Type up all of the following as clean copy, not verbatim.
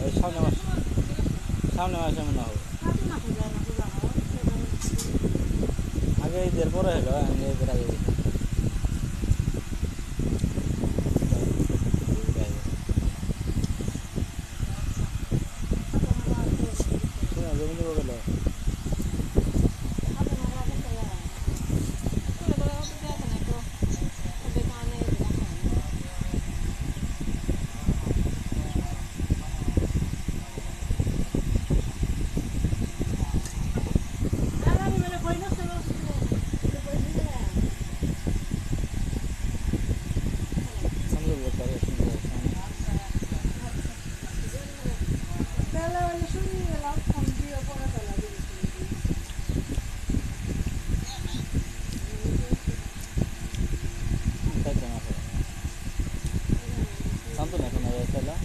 ওই সামনে মাসে মনে হবে। আগে ঈদের পরে হলো, আমি ঈদের আগে জমি গেল। Santo ne kuna vesela.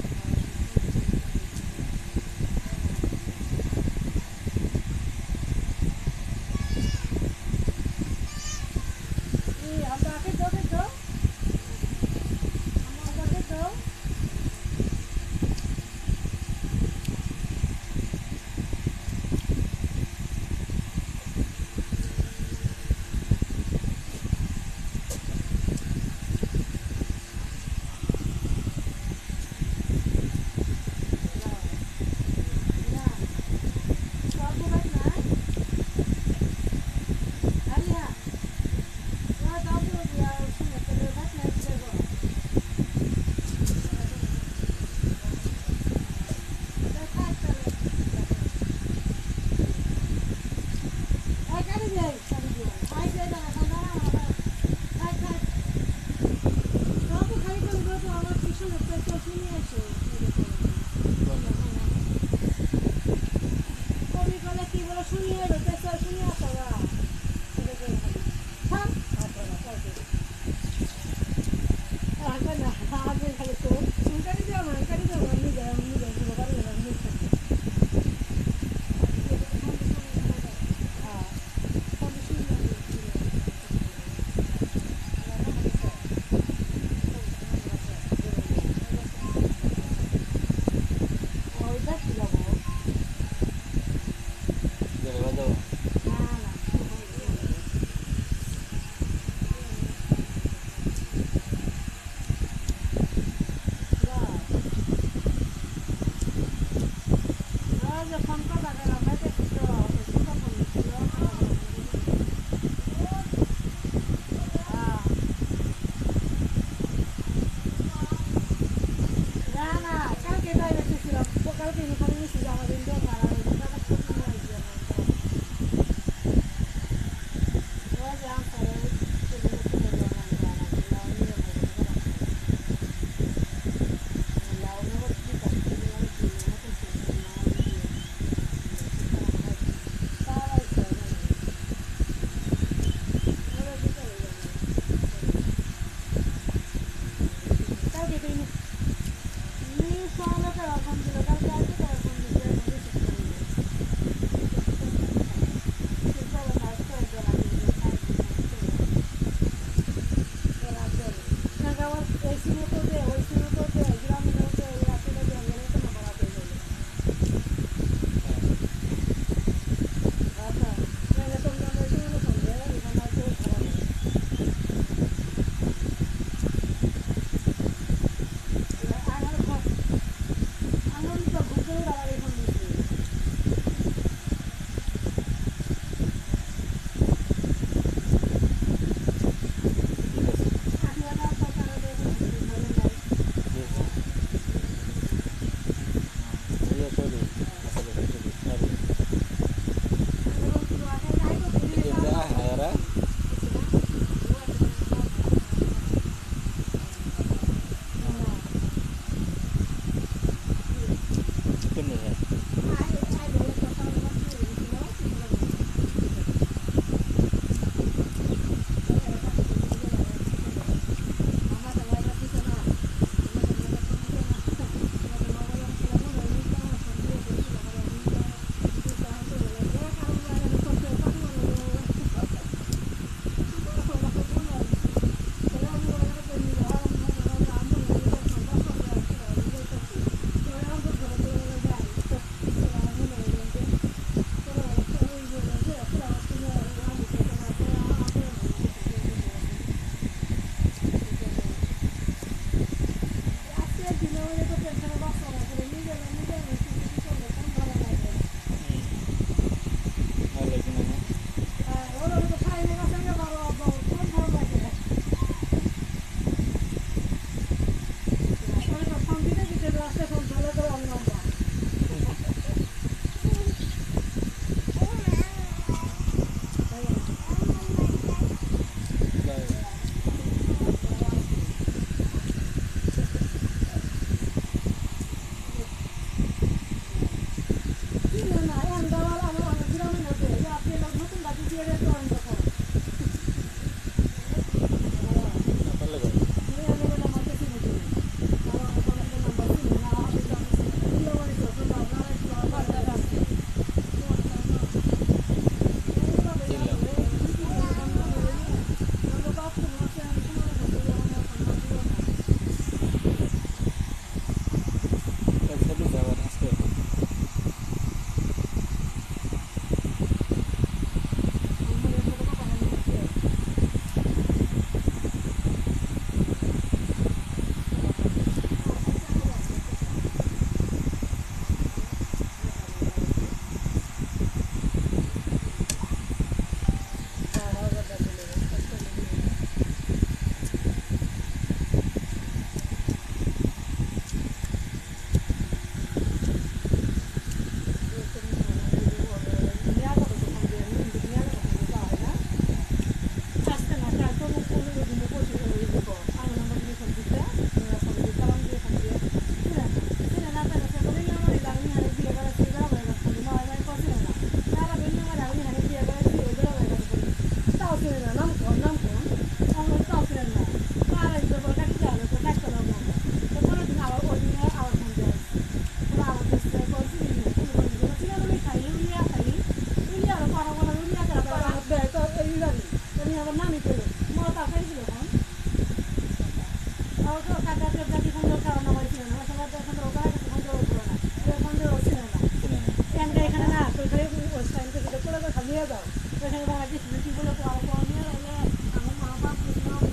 নিয়ে যাও এখানে বাড়া কিছু কিছু বলে পড়া পড়া নিয়ে এলে আমার মা বাপ বুঝলাম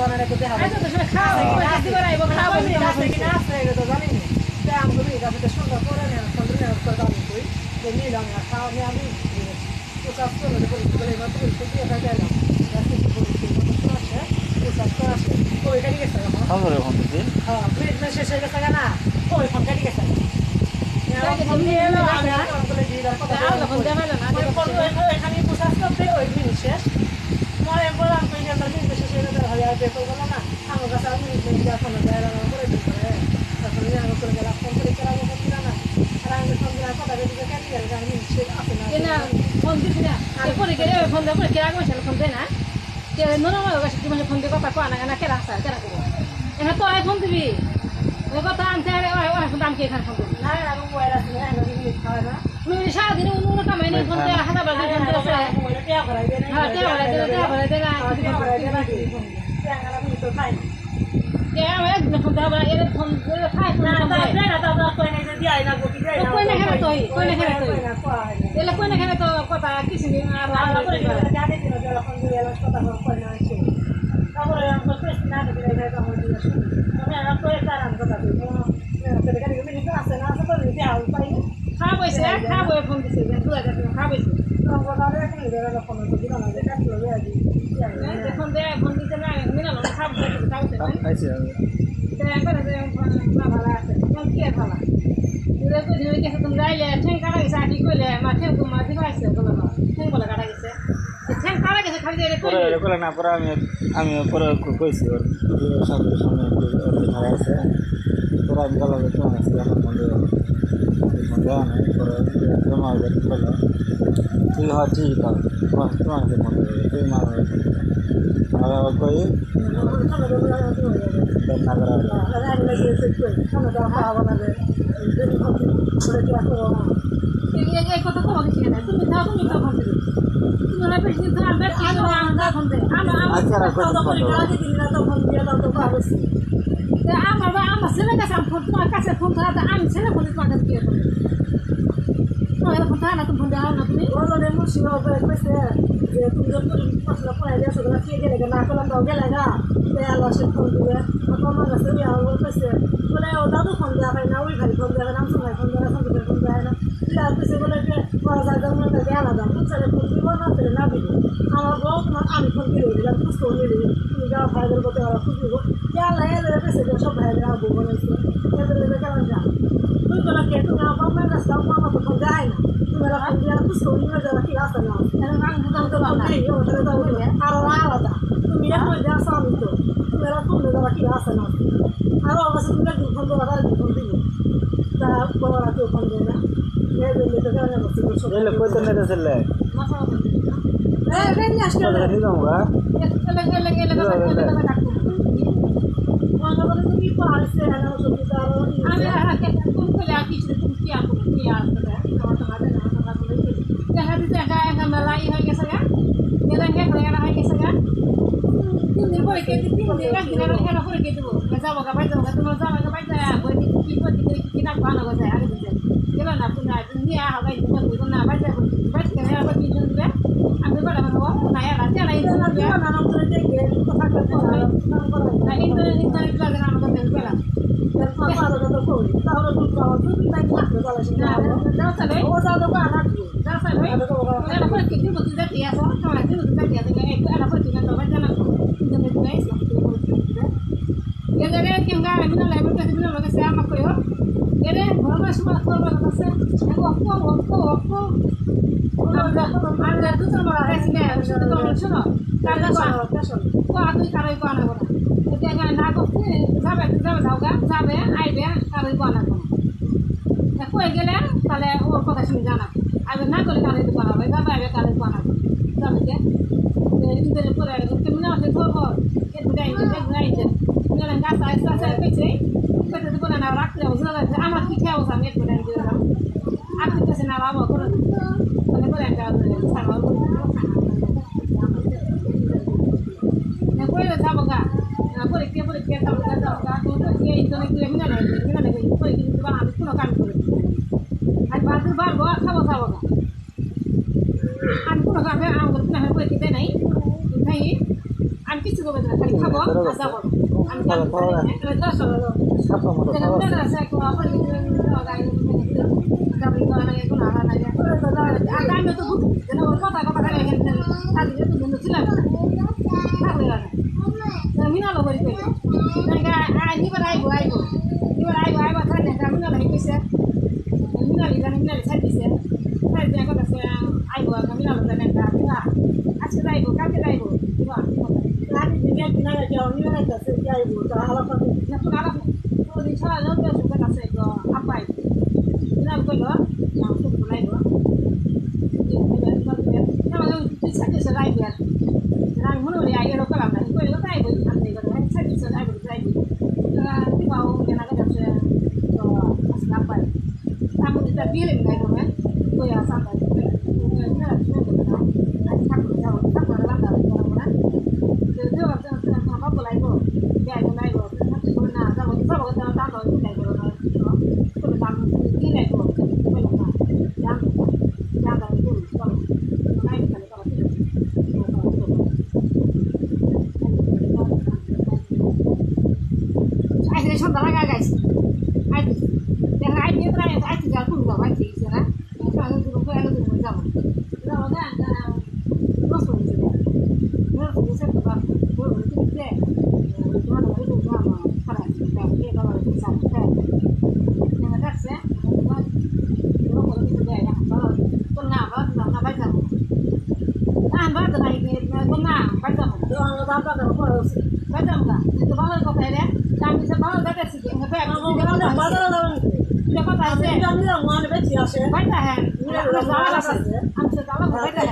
জনের একটু দেখা আচ্ছা তো সে খাও দিবার আইবো খাও আছে কিনা আছে এটা তো জানি না তে আমগো এই গাছটা সুন্দর করে না সুন্দর না করে দাও কই যে নিলাম না খাওয়া নিয়ে আমি তো কাজ করে বলে মাত্র তো দিয়ে গেলাম রাস্তা কি বলছি তো আছে তো কাজ করে আসে ওই গাড়ি গেছে খবর এখন দিদি হ্যাঁ প্লেট না শেষ হয়ে গেছে না ওই ফোন গাড়ি গেছে এখানে পোশাক করতে ওই জিনিস শেষ মনে বললাম তুই যে জিনিস শেষ হয়ে গেছে হয়ে যাবে তো বলো না আমার কাছে আমি যখন যায় করে দিতে তখন আমি করে গেলাম ফোন করে কেরাবো করছিল না আর আমি ফোন দিলাম কথা বেরিয়ে কেটে গেল আমি সে আসে না কেনা ফোন দিছি না পরে গেলে ফোন দেবো কেরা গেছে ফোন দেয় না কে নো নো গেছে তুমি ফোন দিয়ে কথা কো না কেরা আসা কেরা করবো এখানে তো আই ফোন দিবি ওই কথা আনতে ওই ফোন দাম কে এখানে ফোন দিবি না আমি মোবাইল আছে না আমি জিনিস খাওয়া না তুমি সারাদিন অন্য কামাই নেই ফোন দিয়ে হাতা বাজে ফোন দিয়ে আছে মোবাইলে টিয়া করাই দেয় না হ্যাঁ টিয়া ভরে দে না টিয়া করাই দেয় না টিয়া গেল আমি তো খাই না কে আমার একদিন ফোন দেওয়া এর ফোন দিয়ে খাই ফোন না দেয় তা তা কই না যে দিই না গতি দেয় না কই না খেলে তুই কই না খেলে তুই না কই এলে কই না খেলে তো কথা কিছু নেই আর আমরা করে জানি দিন যখন দিয়ে এলো কথা কই না আছে তারপরে আমরা পেস্ট না দিলে যায় তখন দিয়ে শুনি আমি আর কই কারণ কথা কই না গাড়ি মিনিট আছে না আছে তো দিতে আউ পাই খাবো ফোন দিছে দুই হাজার টাকা খাবইছে আমরা গাড়ি কিনে দেবে ফোন করে দিলাম যে কাটলো আজি ফোন দে ফোন দিতে না মিনা না খাবো খাইছি আমি একবারে ভালো আছে কি ভালো তুই তো দিনে গেছে তুমি যাইলে ঠেং কাটা গেছে আটি কইলে মা ঠেং তো মা দিবা আছে বলো না ঠেং বলে কাটা গেছে ঠেং কাটা গেছে খালি দিয়ে পরে করে না পরে আমি পরে কইছি ওর সামনে সামনে ওর আছে পরে আমি গেলাম তোমার কাছে আমার ফোন দেওয়া নাই পরে তোমার কাছে বললাম তুই হ্যাঁ ঠিক আছে তোমার কাছে ফোন দেবে তুই মা আর আবার কই না করা এই কথা কোনো কিছু না তুমি দাও তুমি তো ফোন দিবে তুমি না বেশি তো আমরা কি আমরা ফোন দে আচ্ছা রাখো আমার ছেলে কাছে ফোন তোমার কাছে ফোন ধরা আমি ছেলে ফোন তোমার কাছে কি করবো তোমার ফোন ধরা না তুমি ফোন দাও না তুমি যে তুমি যখন পছন্দ করে দিয়েছো না কে গেলে না করলাম দাও গেলে গা আল্লাহ সে ফোন দিবে আমার কাছে বলতেছে বলে ও দাদু ফোন দেওয়া হয় না ওই ভাই ফোন দেওয়া নাম সবাই ফোন দেওয়া সন্ধ্যের ফোন দেওয়া হয় না তুই বলে যে আলাদা বুঝলে ফোন দিব না পেলে না দিব আমার বউ তোমার আমি ফোন দিয়ে দিলাম বুঝতে নিবি তুমি যাও ভাইদের কথা ওরা খুব দিব আল্লাহ এদের পেছে সব ভাইদের আমার বউ বলেছে এদের কেমন যা তুই বলে কে তুমি আমার কাছে আমার তো ফোন দেওয়া হয় না তুমি এরা ফোন দিয়ে বুঝতে নিবে যারা কি রাস্তা না আরো আলাদা তুমি এখন যা স্বামী তো তুমি এরা ফোন দেওয়া কি রাস্তা না আরো অবশ্য তুমি একদিন ফোন দেওয়া তার ফোন দিব তা বড়রা কেউ ফোন দেয় না এলে কই তো নেতে চলে গেলে তাহলে ওর কথা শুনে জানা আগে না করলে কানে দোকান হবে যাবে আগে কানে দোকান হবে যাবে যে পরে কেমন আছে ধরবো গাছ আস্তে আস্তে পেয়েছে পেতে দেবো না রাখতে যাবো আমার কি খেয়াল আমি একটু দিলাম আর ঠিক আছে না বাবা করে মানে করে একটা করে যাবো গা পরীক্ষা পরীক্ষা যাবো গা যাবো গা এই তো মিনা নেই করে কিন্তু আমি কোনো কাম করে আর বাদুর বাড়বো খাবো খাবো গা আমি কোনো কামে আমার পরীক্ষা দেয় নাই তাই আমি আমি কিছু করবো না খালি খাবো আর যাবো আমি যাবো সাপের মতো খাওয়া আছে। আমি তো কথা কথা ছিলাম মিনালো করি এবার আইবো আইবো এবার আইবো আইবো থাকে মিনালো কইছে মিনালি জানি মিনালি ছাড় দিছে ছাড় দিয়ে কথা আইবো মিনালো জানি আজকে যাইবো কালকে যাইবো আমি দিকে কিনা যাও আমি না যাচ্ছে যাইবো তাহলে কত যখন আলাপ ওই ছাড়া লোক সুন্দর আছে তো আপাই মিনাল কইলো নাম তো বলাইবো তুই ছাড় দিছে যাইবো আমি মনে করি আগে রকম না কইলো যাইবো আমি ছাড় দিছে যাইবো যাইবো তুই বাবু কেনা যাচ্ছে তো আসলে আপাই আমি এটা বিলে যাইবো না কই আসা পাই সন্ধ্যা লাগা গাইছে আইতে দেখা আইতে প্রায় আইতে যা কোন যাবো আইতে গেছে না যাবো যাবো না বস হয়েছে বসে তো বা বলতে তোমার বাড়ি তো যাবো খারাপ তাই এটা বলে কি সাথে না দেখছে তোমার লোক কিছু দেয় না তো না না ভাই যাবো না বাদ নাই তো না ভাই যাবো তো আমরা বাবা দাও করছি ভাই যাবো না তো ভালো কথা রে আমি সব ভালো দেখেছি হ্যাঁ আমরা বাজারে যাবেন এটা কথা আছে আমি মানে বেশি আসে ভাইটা হ্যাঁ আমি তো তালা ভাইটা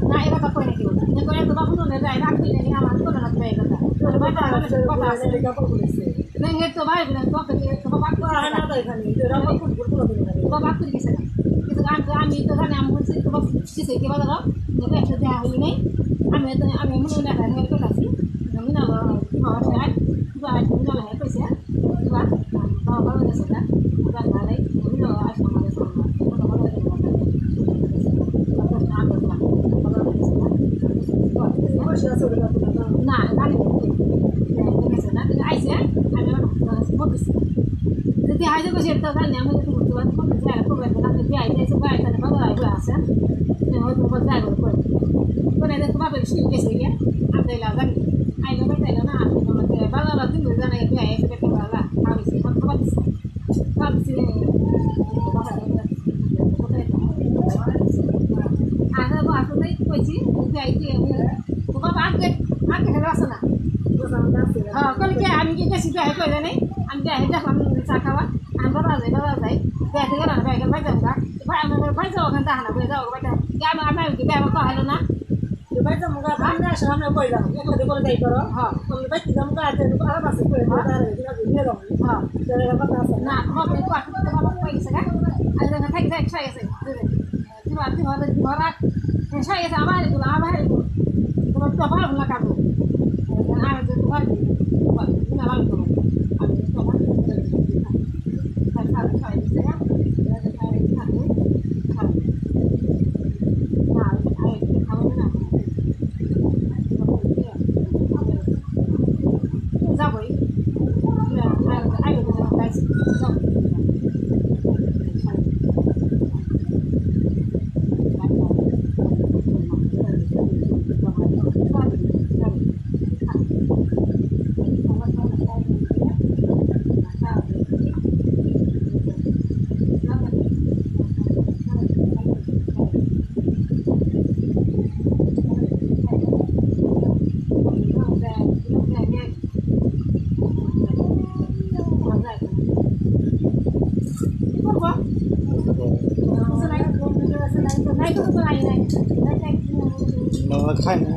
না এটা কথা কই নাকি না করে তো বাবু না যায় রাখবি না আমার তো না যায় কথা ভাইটা কথা আছে না এ তো ভাই না তো তো বাবা তো না তো এখানে রামা ফুট ফুট করে দিন বাবা তো গেছে না কিন্তু আমি তো জানি আমি বলছি তো বাবা কিছু কি বাবা না একটা দেয়া হই নাই আমি মনে না হয় কথা আছে আমি না বাবা চাই তো আজ না হয় কইছে বাবা বাবা গেছে না বাবা নাই আমি না আজ আমাদের না জানি না আইসে আমি বলছি যদি আইসে বসে তো জানি আমি তো বলতে পারি কোন জায়গা প্রবলেম না যদি আইসে বাইরে তাহলে ভালো আইবো আছে হয়তো বল যাই বল করে তো বাবা শুই গেছে গিয়ে আমি জানি আইলো না না আমাকে ভালো লাগছে জানি যে আইসে দেখতে ভালো আমি সে কথা বলছি ভাবছি আগে আসলে কইছি যে আইতে বাবা আগে রাস্তা না হ্যাঁ কলকে আমি কি গেছি যাই কইলে নাই আমি যাই দেখলাম চা খাওয়া আমি বাবা যাই যাই থেকে না ভাই ভাই যাবো ভাই আমার ভাই যাবো ওখানে তাহলে ভাই যাবো ভাই যাবো আমি কি যাবো তো হলো না ভাই তো মুগা আমরা সামনে কইলাম একলা করে যাই করো হ্যাঁ আমি ভাই কি জামকা আছে আর বাসে করে দাঁড়ায় কিনা দিয়ে দাও হ্যাঁ তাহলে কথা আছে না তোমার পাট তোমার পয়সা না আর দেখা থাকি থাকি ছাই আছে তোমার ছাই আছে আমার তোমার তো ভালো না কাটবো আর তোমার না ভালো করো আমি তোমার ছাই আছে না যাবই বাবা খায় না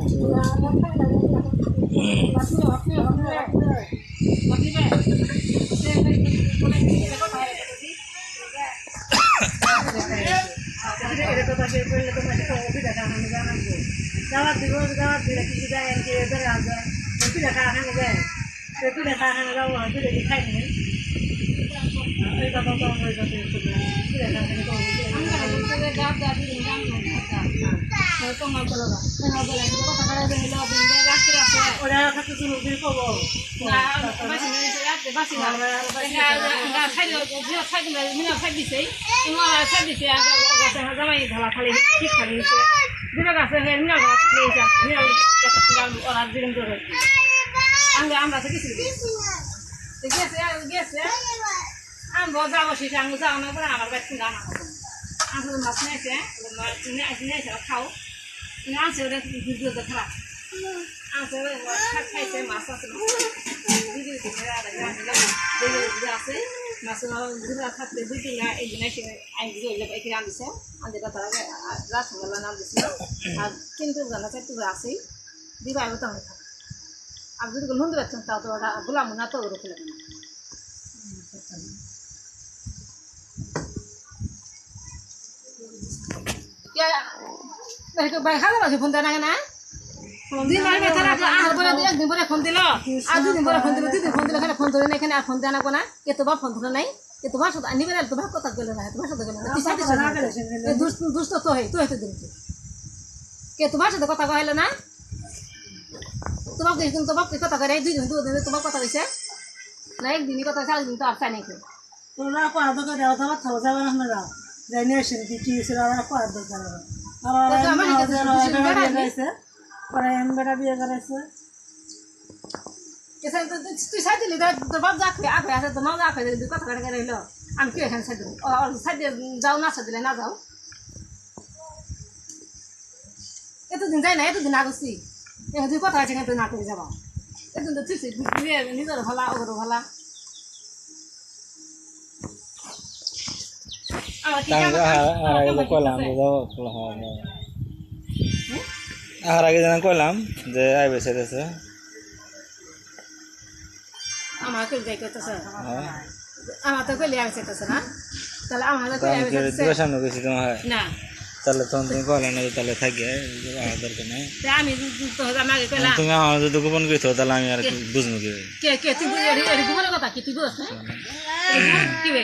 দাওয়াত দিলে কিছু যায় আর কি ধরে আসবে পিঠা খাওয়া যায় পিঠা খাওয়া যাবো পিঠা কি খাই নি এই কথা তো পিঠা খাওয়া তোমার বলো না তোমার বলে কথা কাটা দিল দিন রাখতে রাখতে ওরা থাকতে তুমি কি করবো না বাসি না রাখতে বাসি না না খাইলো যে খাইলো মিনা খাই দিছে তোমার খাই দিছে গাছে জামাই ধলা খালি ঠিক খালি দিছে দিবা গাছে মিনা গাছ দিছে মিনা ওরা দিন ধরে আমরা তো কিছু গেছে আমরা যাবো সেটা আমি যাও না বলে আমার বাচ্চা গান আসলে মাছ নিয়েছে নিয়েছে খাও আনছে ওটা দুধ খারাপ আনছে খাইছে মাছ আছে আছে মাছ থাকতে দুই তিন একদিন এসে এখানে আনছে আনতে তারা রাতবেলা নাম দিছিল আর কিন্তু জানা চারটে আছেই দিবা এবার তো থাক আর যদি নুনতে পারছেন তাও তো ওটা গোলাম না তো ওরা ফেলে খাওয়া আছে ফোন দেয় না একদিন পরে ফোন দিল আর দুদিন পরে ফোন দিল দুদিন ফোন দিল এখানে ফোন ধরে না এখানে আর ফোন দেয় না কোনা এতবার ফোন ধরে নাই এতবার সাথে নিবে না তোমার কথা গেলে না তোমার সাথে গেলে না দুষ্ট তো হয় তো হয়তো দিন কে তোমার সাথে কথা কইলে না তোমাকে তোমাকে কথা করে দুই দিন দুদিন তোমার কথা কইছে না একদিনই কথা চার দিন তো আর চাই নাকি তোমরা কোয়া তো দেওয়া তোমার থাও যাবে না আমরা যাই নিয়ে এসে কি ছিল আর কোয়া তো যাবে আর গাইছে পরে বেটা বিয়ে করেছে তুই সাইড দিলি তোর বাপ যা খাই আগে আছে তোমার যা খাই দিলি কথা কাটা রইল আমি কি এখানে সাইড দেবো সাইড দিয়ে যাও না সাইড দিলে না যাও এতদিন যাই না এতদিন আগছি তুই কথা আছে তুই না করে যাবা এতদিন তো ঠিক নিজের ভালা ওর ভালা আগে যেন কইলাম যে আইবে সেদেছে আমার কই যাই কইতেছে আমার তো কইলে আইছে কইতেছে না তাহলে আমার তো কই আইছে সামনে কইছি তোমার না তাহলে তখন তুমি কইলে না তাহলে থাকে দরকার নাই আমি তো আমাকে কইলাম তুমি আমার যদি গোপন কইতো তাহলে আমি আর বুঝবো কি কে তুই এর গোপন কথা কি তুই বুঝছ না কি বে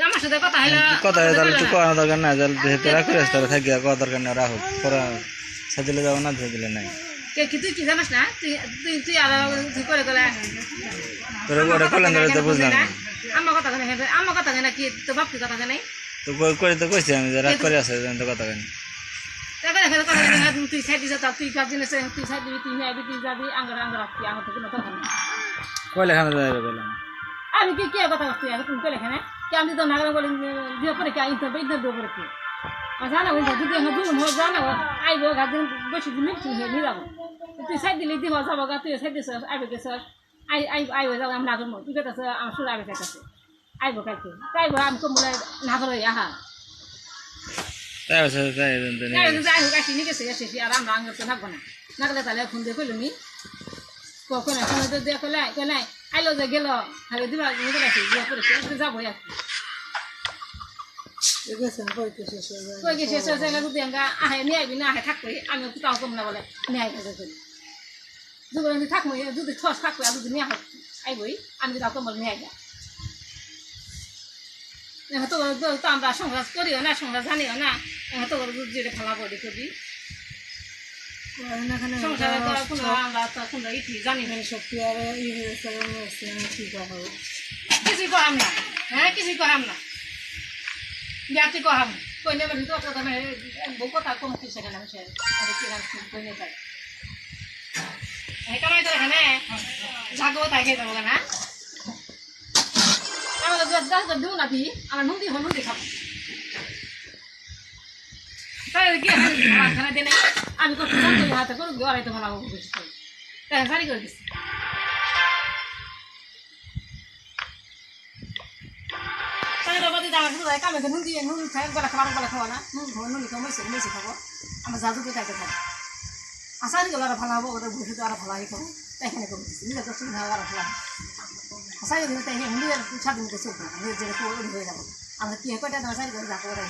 আমার সাথে কথা হলো কথা তাহলে তুই কোয়া দরকার নাই যেহেতু রাখি রাস্তায় থাকি কোয়া দরকার নাই রাখো পরে সাদিলে যাবো না দিলে নাই কে কি তুই কি জানিস না তুই তুই তুই আর তুই করে গেলে তোরে ওরে কইলেন ধরে তো বুঝলাম আমার কথা কেন আমার কথা কেন কি তো বাপ কি কথা কেন তো কই তো কইছি আমি যে রাগ করে আছে তো কথা কেন তাকে দেখে কথা কেন তুই সাইড দিছ তুই কাজ জিনিস তুই সাইড দিবি তুই নিবি তুই যাবি আঙ্গার রাখবি আমার তো কোনো কথা নেই কইলে খানা যাবে বললাম আমি কি কথা করছি তুমি কইলে কেন কি আমি তো নাগরা বলে দিয়ে পরে কি আইতে বেইতে দেব পরে কি জানা ওই যদি আমি দুন হো জানা আইবো গাদিন বসে দিন নিয়ে যাব তুই সাইড দিলি দিব যাব গা তুই সাইড দিছ আইবে গেছ আইবো যাও আমি নাগর তুই কইতাছ আমার সুর আইবে কইতাছ আইবো কাইতে তাইবো আমি কমলে নাগর আহা তাই আছে তাই যাই হোক আসি নিয়ে গেছে এসে আর আমরা আঙ্গার তো থাকবো না নাগলে তাহলে ফোন দিয়ে কইলো নি কখন ফোন দিয়ে কইলে আইলো যে গেল খালি দিবা নিয়ে দিয়ে পরে যাবো আর কই গেছে শেষ হয়ে গেলে যদি আহে নিয়ে আইবি না আহে থাকবে আমি তাও কম না বলে নিয়ে আইবে যদি থাকবো যদি ঠস থাকবে আর যদি নিয়ে আইবই আমি তাও কম বলে নিয়ে আইবা তো আমরা সংগ্রাস করিও না সংগ্রাস জানিও না তো যেটা খেলা করি করবি সংসারে তো কোনো আমরা তো কোনো ইটি জানি না শক্তি আর কি করবো কিছুই করাম না হ্যাঁ কিছুই করাম না বিয়াটি করাম কইলে মানে তো কথা না বউ কথা কোনো কিছু সেখানে আমি কি নাম কইলে তাই এটা নয় তো এখানে জাগো তাই খেয়ে যাবো না আমাদের দাদা দিও না দি আমার নুন দিয়ে নুন দিয়ে খাবো তাই কি খানা দিয়ে নাই আমি করতে জানতো হাতে করুক ওরাই তো ভালো হবে বেশি তাই সারি করে দিচ্ছি তাই বাবা দিদা আমার শুধু কামে নুন দিয়ে নুন খাই গলা খাওয়া না নুন খাবো নুন খাবো মেসে খাবো আমরা জাদুকে তাইতে খাবো আসারি গেলে আর ভালো হবো ওদের বসে তো আর ভালো হয়ে খাবো তাই এখানে করে দিচ্ছি নিজের তো সুবিধা আর ভালো আসারি দিলে তাই নিজের স্বাধীন মতো চলবে নিজের যেটা হয়ে যাবো আমরা কি কয়টা দাম সারি করে যাবো ওরাই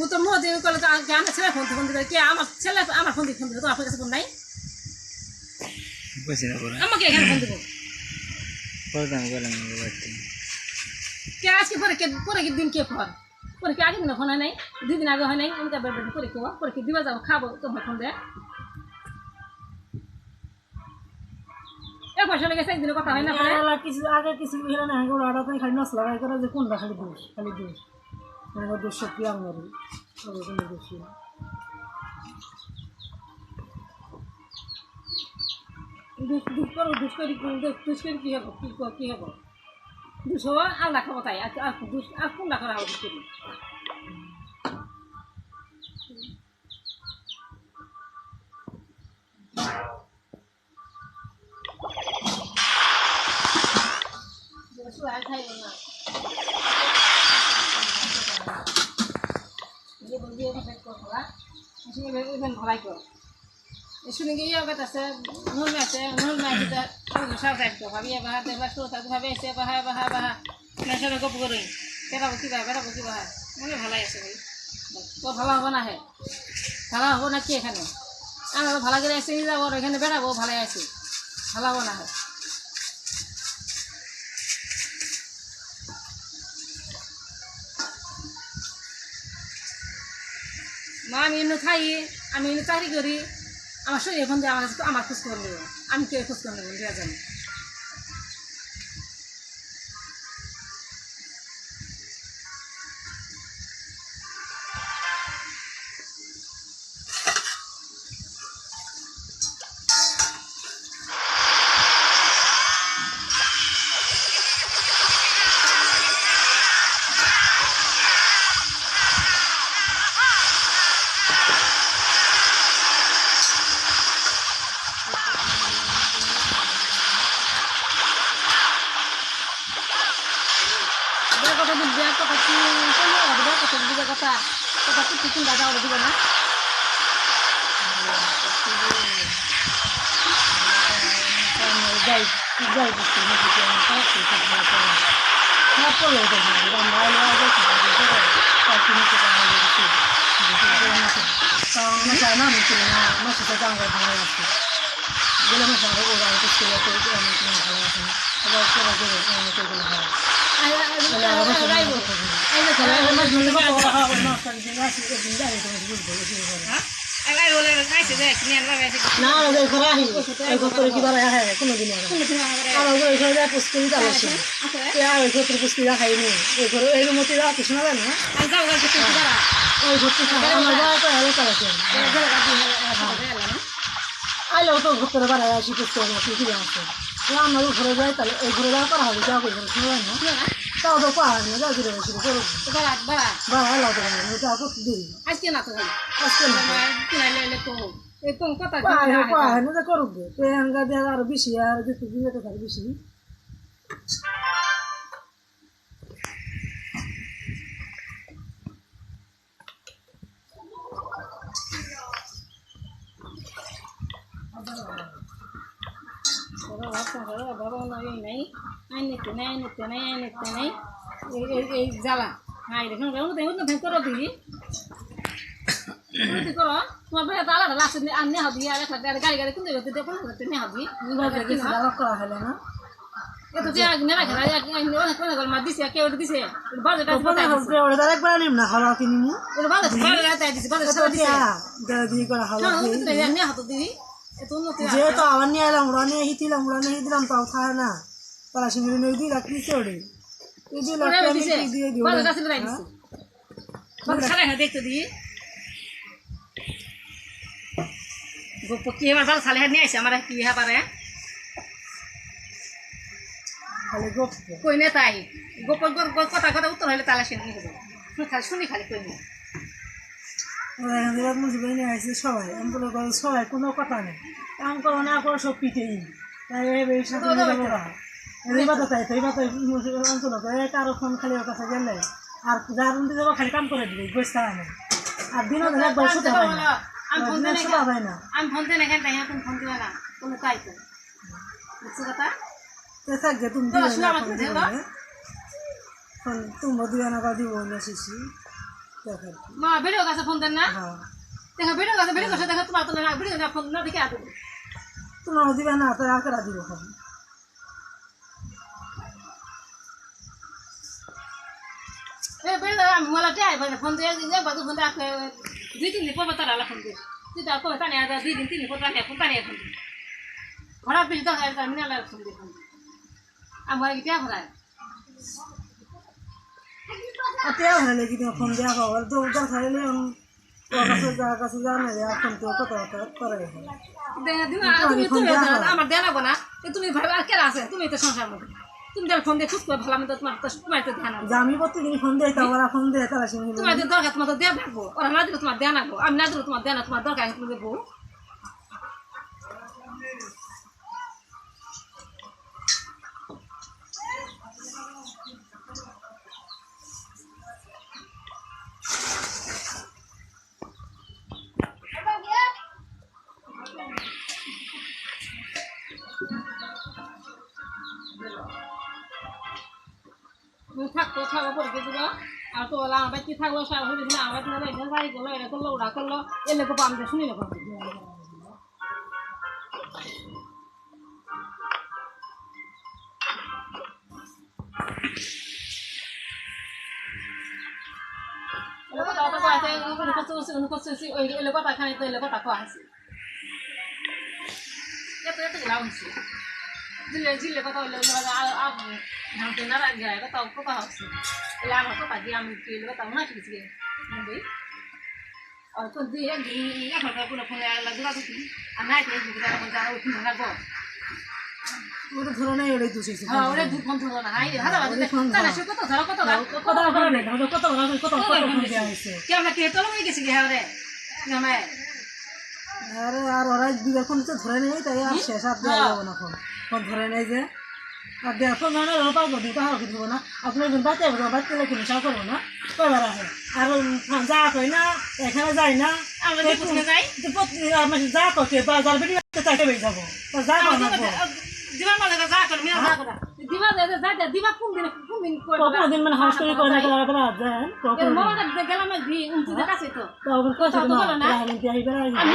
তো মোদি করলে তো আমার ছেলে ফোন দিবে কে আমার ছেলে আমার ফোন দিয়ে ফোন দিবে তো আপনার কাছে ফোন নাই বুঝছি না পরে আমাকে এখানে ফোন দেবো পরে তো আমি গেলাম বাড়িতে কে আজকে পরে কি দিন কে ফোন পরে কি আগে দিন ফোন হয় নাই 2 দিন আগে হয় নাই আমি কাবে পরে কি দিবা যাবো খাবো তোমার ফোন দেয় এক বছর লেগেছে একদিনের কথা হয় না পরে কিছু আগে কিছু হলো না এগুলো আড়াতে খালি নস লাগাই করে যে কোনটা খালি দোষ মানে দোষ সত্যি আমার কোনো দোষ না দুষ করে কি হবো কি হবো দুষ হবো আল্লাহ খাবো তাই আর কোনটা করা হবে দুষ করি শুনে গিয়ে আছে নহল মাছে ভাবি বাহা দেবা ভাবি আছে বাহা নেশনে গপ করি বেড়াবো কি বাহা মনে ভালাই আছে ভাই তোর ভালো হবো না হে ভালো হবো না কি এখানে আমি ভালো করে এসে যাবো এখানে বেড়াবো ভালাই আছে ভালো হবো না হে মা আমি এনে খাই আমি এনে চাকরি করি আমার শরীর এখন আমার খোঁজ করে নেব আমি কে খোঁজ করে নেব দেওয়া জানি কথা কি টিফিন দাদা ওরা দিবে না আইলেও তো ঘর করে বাড়ায় আসি পুষ্টি আছে আমারও ঘরে যায় তাহলে ওই ঘরে যাওয়া করা হবে যাও ঘরে শোনা না তাও তো পাওয়া না যাও ঘুরে বসে করো বাড়া লাগাতে পারে যাও করতে দিই আজকে না তো আজকে না পাওয়া হয় না যা করুক আরো বেশি আর যেতে থাকে বেশি বাবা নাই নিতে নাই এই জ্বালা হাই দেখুন করো দিদি করো তোমার ভাই আলাদা লাস্ট আর নেহা দিয়ে আর একটা গাড়ি কিনতে গেছে দেখুন নেহা দিয়ে করা হলো না এত যে আগে নেরা খেলা অনেক মা দিছে কেউ দিছে বাজেট একবার নিম না হলো কিনিমু বাজেট দিছে বাজেট করা হলো নেহা তো দিদি যেহেতু আবার নিয়ে এলাম ওরা নিয়ে দিলাম তাও খায় না তারা সে মিলে 2 লাখ নিচে ওড়ে 2 লাখ দিয়ে দিও দেখতে দিই গোপ কি আমার ভালো সালে নিয়ে আসে আমার কি হা পারে খালি গোপ কই না তাই গোপ কথা উত্তর হলে তালা শুনি হবে শুনি খালি কই না সবাই আমি বলে সবাই কোনো কথা নেই কাম করো না করো সব পিঠেই অঞ্চল কারো ফোন খালি ওর কাছে গেলে আর যার যাবো খালি কাম করে দিবে বসে না আর দিনও একবার শুতে হয় না আমি ফোন দিই না তুমি ফোন দিবে না কোনো তাই তো বুঝছো কথা থাকবে তুমি তুমি দিবে না দিব শিশি মা ভিডিও কাছে ফোন দেন না দেখো ভিডিও কাছে দেখো তোমার তো ভিডিও ফোন না দেখে আসবে তোমার দিবে না তাই আর কারা দিব খাবি আমি मला ते आहे पण फोन दे दे बाजू फोन दे दुई तीन लिपो बता रहा फोन दे तू तो को बता नहीं आता दुई दिन तीन लिपो बता नहीं फोन नहीं फोन बड़ा बिल तो है मैं ना फोन दे हमारे क्या हो रहा है আতে ভালো কি তুমি ফোন দেয়া খাবার তো উদার খাইলে কাছে জানা যায় এখন তো কত করে আমার দেনা গোনা তুমি ভাবে আর কে আছে তুমি তো সংসার মধ্যে তুমি যখন ফোন দিয়ে খুব করে ভালো তোমার তো তোমার তো ধ্যান আছে আমি প্রতিদিন ফোন দেই তা ওরা ফোন দেয় তারা শুনে তোমার দরকার তোমার তো দেয়া থাকবো ওরা না দিলে তোমার দেয়া নাকবো আমি না দিলে তোমার দেয়া না তোমার দরকার তুমি দেবো থাকতো খাওয়া পরে দিল আর তো ওলা আমার কি থাকলো সারা হয়ে দিল আমার যাই করলো এটা করলো ওরা করলো এলে তো আমি শুনি না কথা খানি তো এলে কথা কোয়া আছে এত এত লাভ হচ্ছে জিলে জিলে কথা হইলে ধানতে না রাখে কথা কথা হচ্ছে এলে আমার কথা দিয়ে আমি কি কথা মনে আছে আর তো দিয়ে এখন কোনো ফোনে লাগা দিচ্ছি আর নাই যারা উঠি না গো ওটা ধরে নাই ওটাই দোষেছে হ্যাঁ ওরে দুধ ফোন ধরো না হাই হাদা বাজে তাহলে সে কত ধরো কত কত করে না কত ফোন দেয়া হইছে কেমন কে তোলো হয়ে গেছি হ্যাঁ রে না আরে আর ওরা দিবে ফোন তো ধরে নেই তাই আর শেষ আর দেওয়া যাবে না ফোন ধরে নেই যে আর দেখো না রোপার গদি তাহার কি দিব না আপনার বাচ্চা বাচ্চা লোক নেশা করবো না কয়বার আসে আর যা কই না এখানে যাই না আমরা কোথায় যাই যা করছে বাজার বেরিয়ে চাইতে বেরিয়ে যাবো যা দিবা মানে যা কর মিয়া যা কর দিবা যা দিবা কোন দিন মানে হস্টেলে করে না করে যান এর মামাটা গেলাম ঘি উনতে কাছে তো তো ওর কথা তো না আমি যাই বেরাই আমি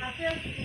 Hacer